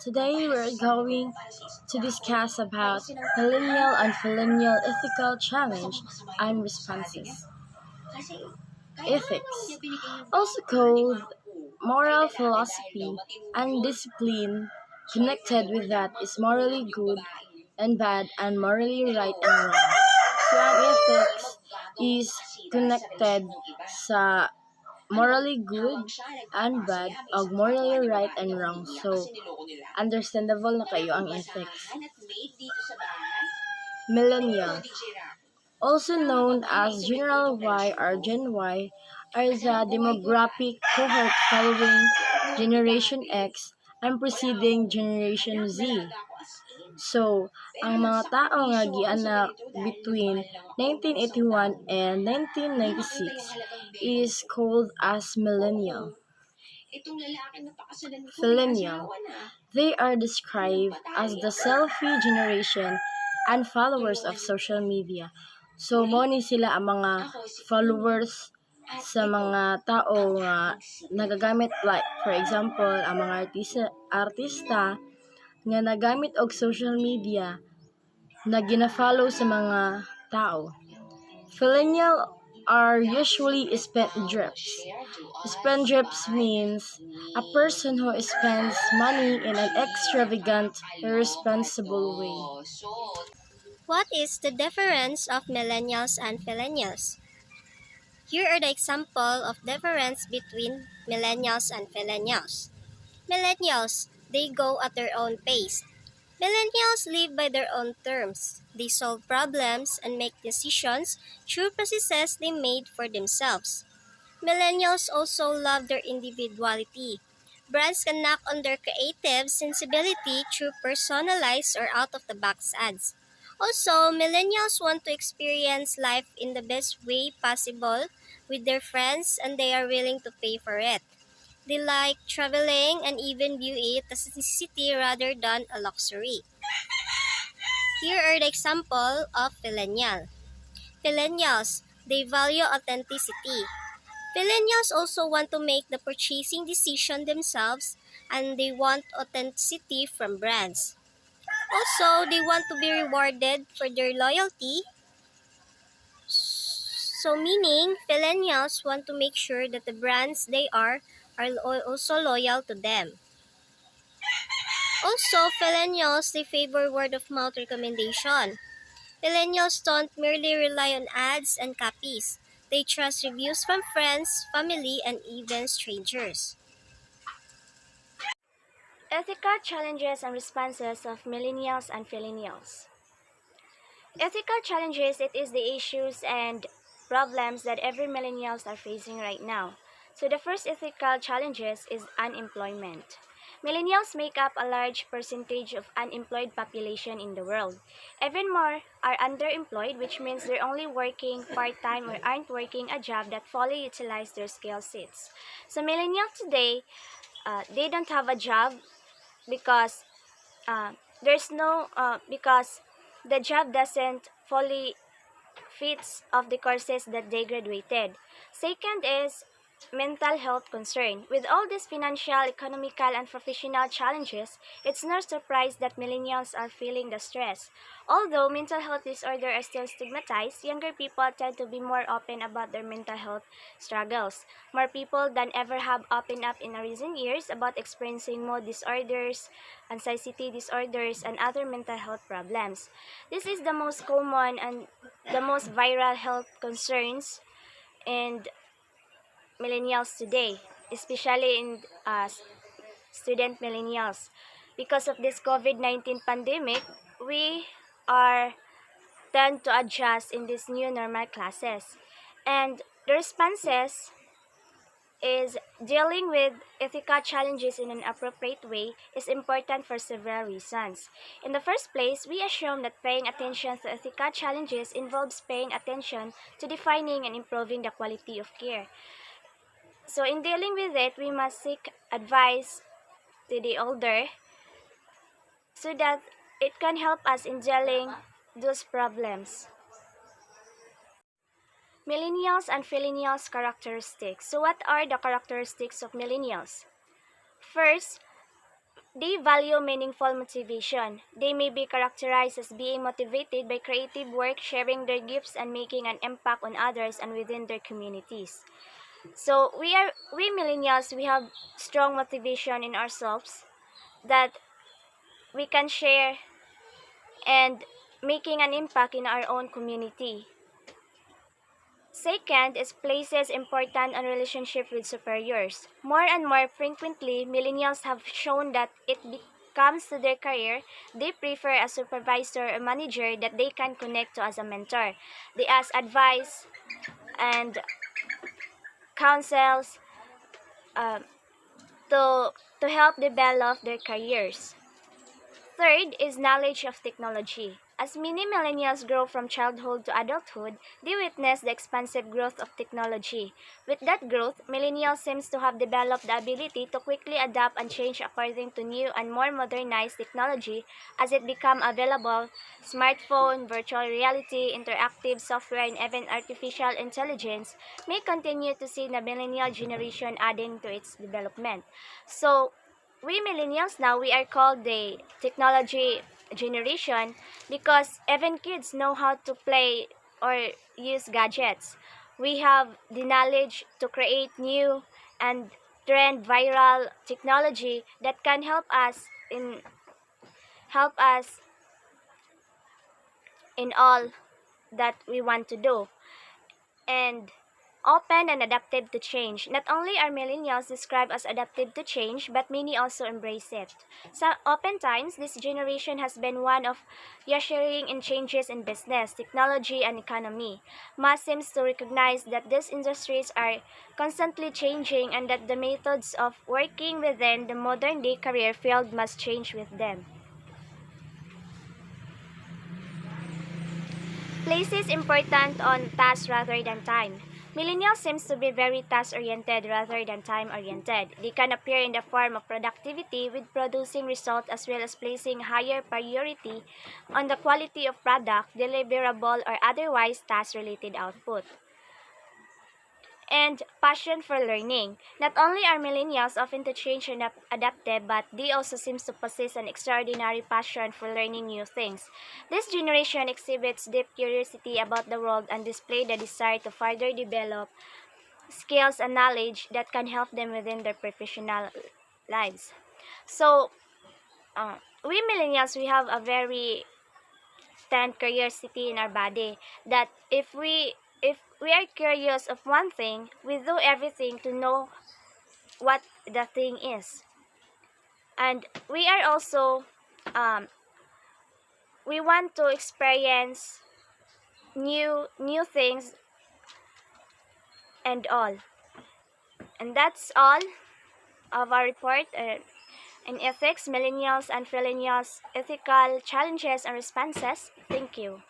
Today we're going to discuss about millennial and millennial ethical challenge and responses. Ethics, also called moral philosophy and discipline, connected with that is morally good and bad and morally right and wrong. So ang ethics is connected sa morally good and bad o morally right and wrong. So, understandable na kayo ang ethics. Millennial, also known as General Y or Gen Y, are the demographic cohort following Generation X and preceding Generation Z. So, ang mga tao nga gianak between 1981 and 1996 is called as millennial. Fillinnial. They are described as the selfie generation and followers of social media. So, mo ni sila ang mga followers sa mga tao nga nagagamit, like for example ang mga artista nga nagamit og social media na gina-follow sa mga tao. Millennial are usually spendthrifts. Spendthrifts means a person who spends money in an extravagant, irresponsible way. What is the difference of millennials and fillennials? Here are the example of difference between millennials and fillennials. Millennials, they go at their own pace. Millennials live by their own terms. They solve problems and make decisions through processes they made for themselves. Millennials also love their individuality. Brands can knock on their creative sensibility through personalized or out-of-the-box ads. Also, millennials want to experience life in the best way possible with their friends and they are willing to pay for it. They like traveling and even view it as a necessity rather than a luxury. Here are the example of millennial. Millennials, they value authenticity. Millennials also want to make the purchasing decision themselves and they want authenticity from brands. Also, they want to be rewarded for their loyalty. So meaning, millennials want to make sure that the brands they are also loyal to them. Also, millennials, they favor word-of-mouth recommendation. Millennials don't merely rely on ads and copies. They trust reviews from friends, family, and even strangers. Ethical challenges and responses of millennials and fillennials. Ethical challenges, it is the issues and problems that every millennials are facing right now. So the first ethical challenges is unemployment. Millennials make up a large percentage of unemployed population in the world. Even more are underemployed, which means they're only working part-time or aren't working a job that fully utilize their skill sets. So millennials today, they don't have a job because because the job doesn't fully fits of the courses that they graduated. Second is mental health concern. With all these financial, economical, and professional challenges, it's no surprise that millennials are feeling the stress. Although mental health disorders are still stigmatized, younger people tend to be more open about their mental health struggles. More people than ever have opened up in recent years about experiencing mood disorders, anxiety disorders, and other mental health problems. This is the most common and the most viral health concerns and millennials today, especially in student millennials. Because of this COVID-19 pandemic, we are tend to adjust in these new normal classes. And the responses is dealing with ethical challenges in an appropriate way is important for several reasons. In the first place, we assume that paying attention to ethical challenges involves paying attention to defining and improving the quality of care. So in dealing with it, we must seek advice to the older so that it can help us in dealing those problems. Millennials and fillennials characteristics. So what are the characteristics of millennials? First, They value meaningful motivation. They may be characterized as being motivated by creative work, sharing their gifts, and making an impact on others and within their communities. So we millennials, we have strong motivation in ourselves that we can share and making an impact in our own community. Second is places important on relationship with superiors. More and more frequently, millennials have shown that comes to their career, they prefer a supervisor or manager that they can connect to as a mentor. They ask advice and counsels uh, to, to help develop their careers. Third is knowledge of technology. As many millennials grow from childhood to adulthood, they witness the expansive growth of technology. With that growth, millennials seems to have developed the ability to quickly adapt and change according to new and more modernized technology as it become available. Smartphone, virtual reality, interactive software, and even artificial intelligence may continue to see the millennial generation adding to its development. So, we millennials now, we are called the technology generation because even kids know how to play or use gadgets. We have the knowledge to create new and trend viral technology that can help us in all that we want to do. And open and adaptive to change. Not only are millennials described as adaptive to change, but many also embrace it. So, oftentimes, this generation has been one of ushering in changes in business, technology, and economy. Much seems to recognize that these industries are constantly changing and that the methods of working within the modern day career field must change with them. Place is important on task rather than time. Millennials seems to be very task-oriented rather than time-oriented. They can appear in the form of productivity with producing result as well as placing higher priority on the quality of product, deliverable or otherwise task-related output. And passion for learning. Not only are millennials often to change and adaptive, but they also seems to possess an extraordinary passion for learning new things. This generation exhibits deep curiosity about the world and display the desire to further develop skills and knowledge that can help them within their professional lives. So, we millennials, we have a very stand curiosity in our body that if we are curious of one thing, we do everything to know what the thing is. And we are also we want to experience new things and all. And that's all of our report in ethics, millennials and fillennials, ethical challenges and responses. Thank you.